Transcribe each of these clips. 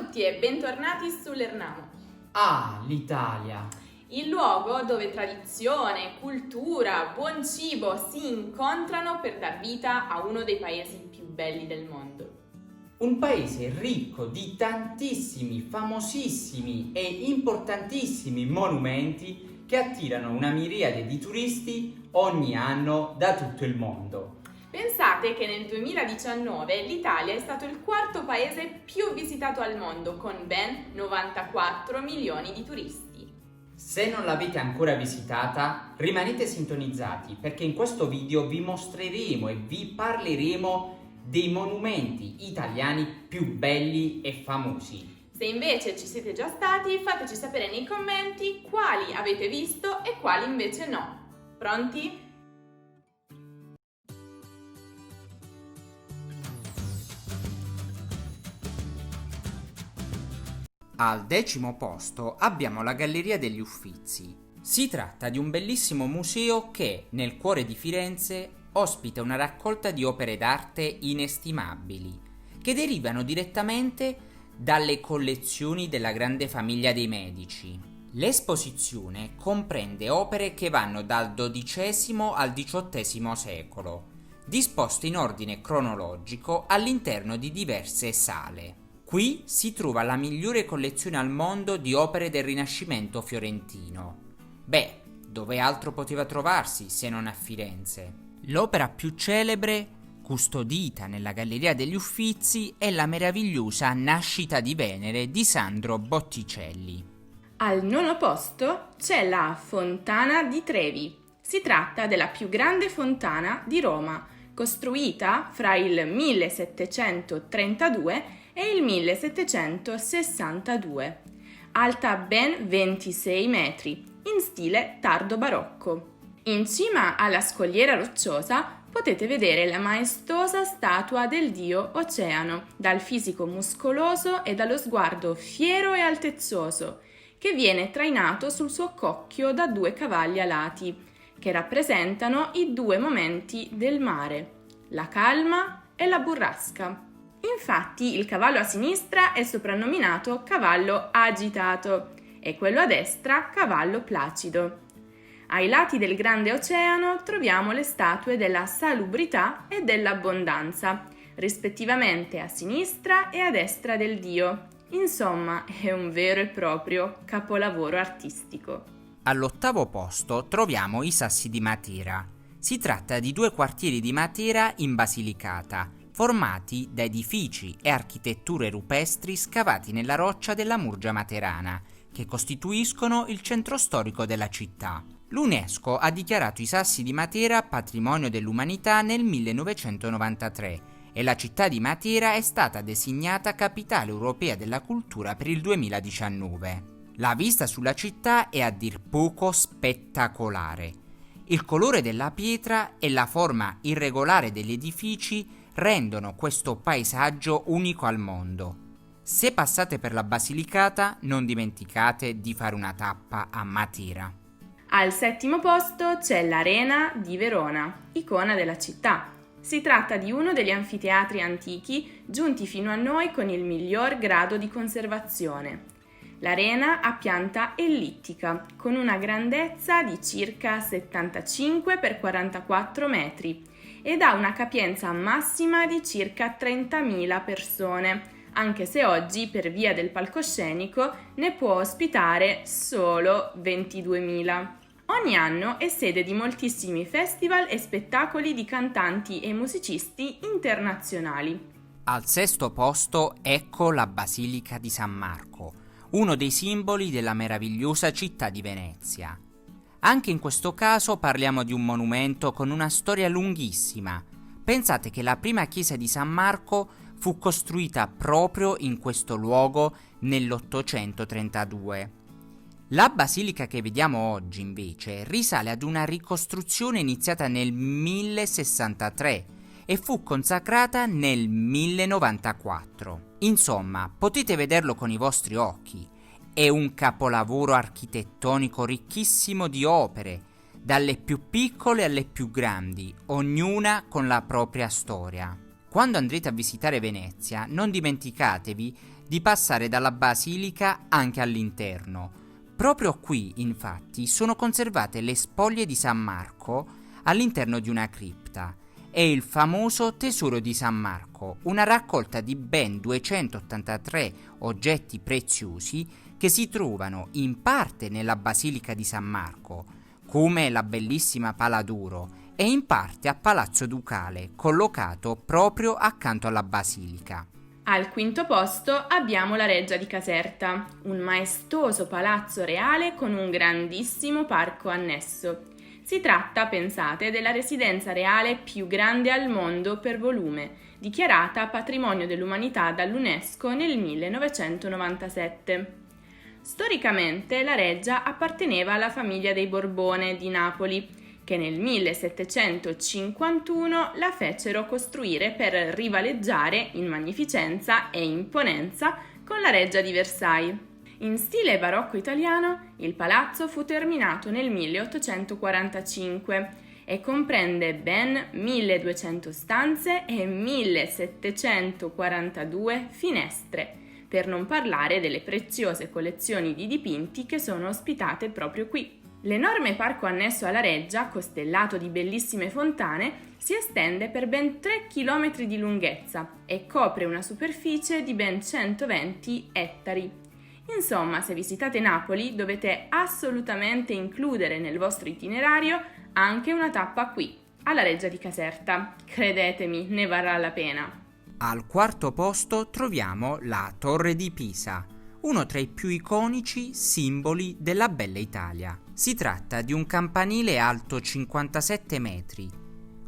tutti e bentornati sull'Ernamo. Ah, l'Italia! Il luogo dove tradizione, cultura, buon cibo si incontrano per dar vita a uno dei paesi più belli del mondo. Un paese ricco di tantissimi, famosissimi e importantissimi monumenti che attirano una miriade di turisti ogni anno da tutto il mondo. Pensate che nel 2019 l'Italia è stato il quarto paese più visitato al mondo con ben 94 milioni di turisti. Se non l'avete ancora visitata, rimanete sintonizzati perché in questo video vi mostreremo e vi parleremo dei monumenti italiani più belli e famosi. Se invece ci siete già stati, fateci sapere nei commenti quali avete visto e quali invece no. Pronti? Al 10° posto abbiamo la Galleria degli Uffizi. Si tratta di un bellissimo museo che, nel cuore di Firenze, ospita una raccolta di opere d'arte inestimabili, che derivano direttamente dalle collezioni della grande famiglia dei Medici. L'esposizione comprende opere che vanno dal XII al XVIII secolo, disposte in ordine cronologico all'interno di diverse sale. Qui si trova la migliore collezione al mondo di opere del Rinascimento fiorentino. Beh, dove altro poteva trovarsi se non a Firenze? L'opera più celebre, custodita nella Galleria degli Uffizi, è la meravigliosa Nascita di Venere di Sandro Botticelli. Al 9° posto c'è la Fontana di Trevi. Si tratta della più grande fontana di Roma, costruita fra il 1732 e il 1762, alta ben 26 metri, in stile tardo barocco. In cima alla scogliera rocciosa potete vedere la maestosa statua del dio Oceano, dal fisico muscoloso e dallo sguardo fiero e altezzoso, che viene trainato sul suo cocchio da 2 cavalli alati, che rappresentano i 2 momenti del mare, la calma e la burrasca. Infatti il cavallo a sinistra è soprannominato cavallo agitato e quello a destra cavallo placido. Ai lati del grande oceano troviamo le statue della salubrità e dell'abbondanza, rispettivamente a sinistra e a destra del dio. Insomma, è un vero e proprio capolavoro artistico. All'8° posto troviamo i Sassi di Matera. Si tratta di 2 quartieri di Matera in Basilicata, formati da edifici e architetture rupestri scavati nella roccia della Murgia Materana, che costituiscono il centro storico della città. L'UNESCO ha dichiarato i Sassi di Matera patrimonio dell'umanità nel 1993 e la città di Matera è stata designata capitale europea della cultura per il 2019. La vista sulla città è a dir poco spettacolare. Il colore della pietra e la forma irregolare degli edifici rendono questo paesaggio unico al mondo. Se passate per la Basilicata, non dimenticate di fare una tappa a Matera. Al 7° posto c'è l'Arena di Verona, icona della città. Si tratta di uno degli anfiteatri antichi giunti fino a noi con il miglior grado di conservazione. L'Arena ha pianta ellittica, con una grandezza di circa 75 x 44 metri ed ha una capienza massima di circa 30.000 persone, anche se oggi per via del palcoscenico ne può ospitare solo 22.000. Ogni anno è sede di moltissimi festival e spettacoli di cantanti e musicisti internazionali. Al 6° posto ecco la Basilica di San Marco, uno dei simboli della meravigliosa città di Venezia. Anche in questo caso parliamo di un monumento con una storia lunghissima. Pensate che la prima chiesa di San Marco fu costruita proprio in questo luogo nell'832. La basilica che vediamo oggi invece risale ad una ricostruzione iniziata nel 1063 e fu consacrata nel 1094. Insomma, potete vederlo con i vostri occhi. È un capolavoro architettonico ricchissimo di opere, dalle più piccole alle più grandi, ognuna con la propria storia. Quando andrete a visitare Venezia, non dimenticatevi di passare dalla basilica anche all'interno. Proprio qui, infatti, sono conservate le spoglie di San Marco all'interno di una cripta. È il famoso Tesoro di San Marco, una raccolta di ben 283 oggetti preziosi che si trovano in parte nella Basilica di San Marco, come la bellissima Pala d'Oro, e in parte a Palazzo Ducale, collocato proprio accanto alla Basilica. Al quinto posto abbiamo la Reggia di Caserta, un maestoso palazzo reale con un grandissimo parco annesso. Si tratta, pensate, della residenza reale più grande al mondo per volume, dichiarata Patrimonio dell'Umanità dall'UNESCO nel 1997. Storicamente la reggia apparteneva alla famiglia dei Borbone di Napoli, che nel 1751 la fecero costruire per rivaleggiare in magnificenza e imponenza con la reggia di Versailles. In stile barocco italiano, il palazzo fu terminato nel 1845 e comprende ben 1200 stanze e 1742 finestre, per non parlare delle preziose collezioni di dipinti che sono ospitate proprio qui. L'enorme parco annesso alla reggia, costellato di bellissime fontane, si estende per ben 3 km di lunghezza e copre una superficie di ben 120 ettari. Insomma, se visitate Napoli dovete assolutamente includere nel vostro itinerario anche una tappa qui, alla Reggia di Caserta. Credetemi, ne varrà la pena. Al quarto posto troviamo la Torre di Pisa, uno tra i più iconici simboli della bella Italia. Si tratta di un campanile alto 57 metri,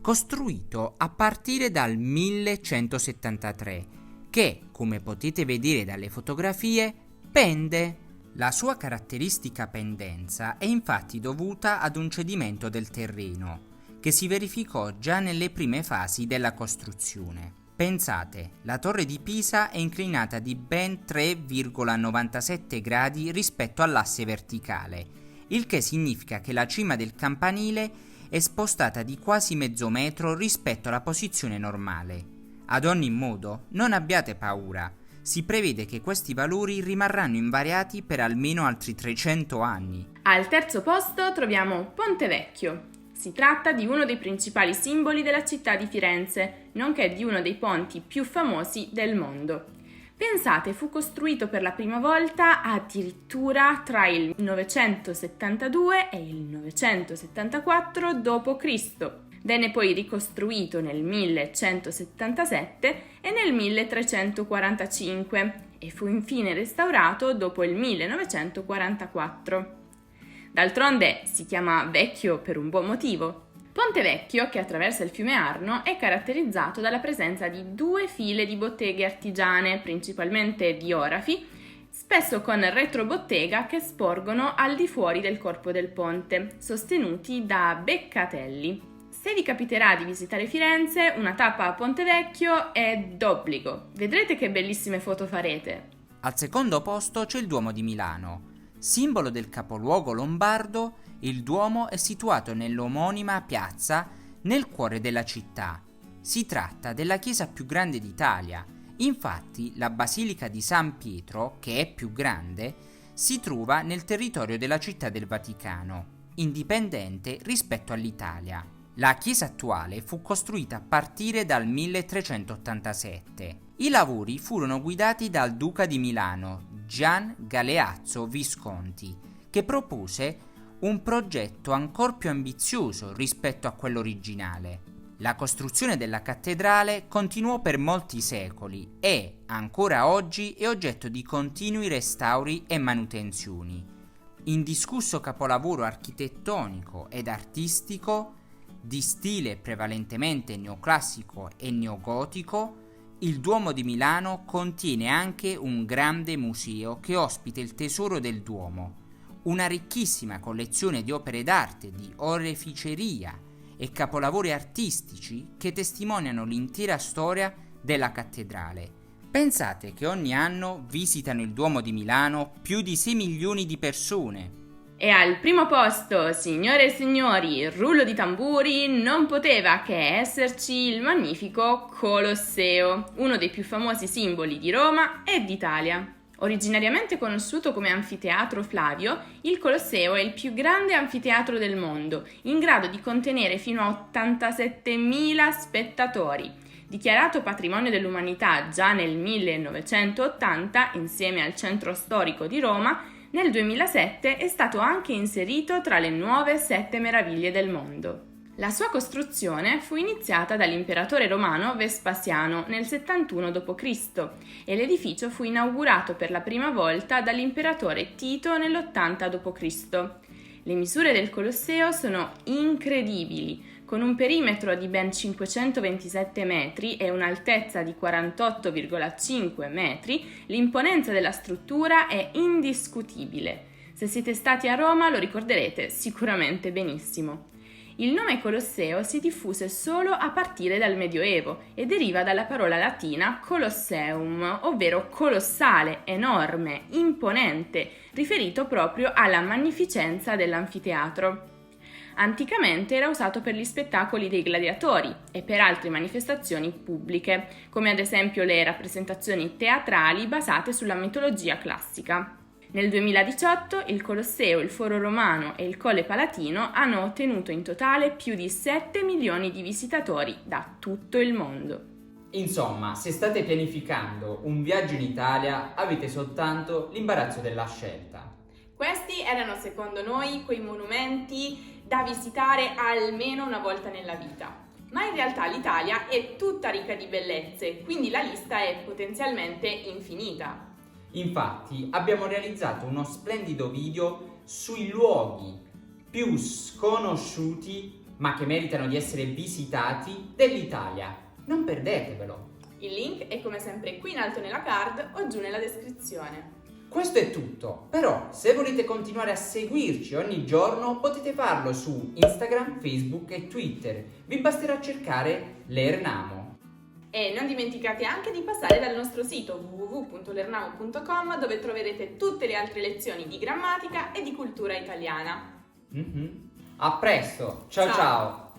costruito a partire dal 1173, che, come potete vedere dalle fotografie, pende. La sua caratteristica pendenza è infatti dovuta ad un cedimento del terreno, che si verificò già nelle prime fasi della costruzione. Pensate, la Torre di Pisa è inclinata di ben 3,97 gradi rispetto all'asse verticale, il che significa che la cima del campanile è spostata di quasi mezzo metro rispetto alla posizione normale. Ad ogni modo, non abbiate paura, si prevede che questi valori rimarranno invariati per almeno altri 300 anni. Al terzo posto troviamo Ponte Vecchio. Si tratta di uno dei principali simboli della città di Firenze, nonché di uno dei ponti più famosi del mondo. Pensate, fu costruito per la prima volta addirittura tra il 972 e il 974 d.C. Venne poi ricostruito nel 1177 e nel 1345 e fu infine restaurato dopo il 1944. D'altronde si chiama Vecchio per un buon motivo. Ponte Vecchio, che attraversa il fiume Arno, è caratterizzato dalla presenza di 2 file di botteghe artigiane, principalmente di orafi, spesso con retrobottega che sporgono al di fuori del corpo del ponte, sostenuti da beccatelli. Se vi capiterà di visitare Firenze, una tappa a Ponte Vecchio è d'obbligo. Vedrete che bellissime foto farete. Al secondo posto c'è il Duomo di Milano. Simbolo del capoluogo lombardo, il Duomo è situato nell'omonima piazza nel cuore della città. Si tratta della chiesa più grande d'Italia. Infatti, la Basilica di San Pietro, che è più grande, si trova nel territorio della Città del Vaticano, indipendente rispetto all'Italia. La chiesa attuale fu costruita a partire dal 1387. I lavori furono guidati dal duca di Milano, Gian Galeazzo Visconti, che propose un progetto ancor più ambizioso rispetto a quello originale. La costruzione della cattedrale continuò per molti secoli e, ancora oggi, è oggetto di continui restauri e manutenzioni. Indiscusso capolavoro architettonico ed artistico, di stile prevalentemente neoclassico e neogotico, il Duomo di Milano contiene anche un grande museo che ospita il Tesoro del Duomo, una ricchissima collezione di opere d'arte, di oreficeria e capolavori artistici che testimoniano l'intera storia della cattedrale. Pensate che ogni anno visitano il Duomo di Milano più di 6 milioni di persone. E al primo posto, signore e signori, rullo di tamburi, non poteva che esserci il magnifico Colosseo, uno dei più famosi simboli di Roma e d'Italia. Originariamente conosciuto come Anfiteatro Flavio, il Colosseo è il più grande anfiteatro del mondo, in grado di contenere fino a 87.000 spettatori. Dichiarato patrimonio dell'umanità già nel 1980, insieme al centro storico di Roma, nel 2007 è stato anche inserito tra le nuove 7 meraviglie del mondo. La sua costruzione fu iniziata dall'imperatore romano Vespasiano nel 71 d.C. e l'edificio fu inaugurato per la prima volta dall'imperatore Tito nell'80 d.C. Le misure del Colosseo sono incredibili. Con un perimetro di ben 527 metri e un'altezza di 48,5 metri, l'imponenza della struttura è indiscutibile. Se siete stati a Roma lo ricorderete sicuramente benissimo. Il nome Colosseo si diffuse solo a partire dal Medioevo e deriva dalla parola latina Colosseum, ovvero colossale, enorme, imponente, riferito proprio alla magnificenza dell'anfiteatro. Anticamente era usato per gli spettacoli dei gladiatori e per altre manifestazioni pubbliche, come ad esempio le rappresentazioni teatrali basate sulla mitologia classica. Nel 2018 il Colosseo, il Foro Romano e il Colle Palatino hanno ottenuto in totale più di 7 milioni di visitatori da tutto il mondo. Insomma, se state pianificando un viaggio in Italia, avete soltanto l'imbarazzo della scelta. Questi erano secondo noi quei monumenti da visitare almeno una volta nella vita. Ma in realtà l'Italia è tutta ricca di bellezze, quindi la lista è potenzialmente infinita. Infatti abbiamo realizzato uno splendido video sui luoghi più sconosciuti ma che meritano di essere visitati dell'Italia. Non perdetevelo! Il link è come sempre qui in alto nella card o giù nella descrizione. Questo è tutto, però se volete continuare a seguirci ogni giorno potete farlo su Instagram, Facebook e Twitter. Vi basterà cercare Lernamo. E non dimenticate anche di passare dal nostro sito www.lernamo.com dove troverete tutte le altre lezioni di grammatica e di cultura italiana. A presto, ciao ciao!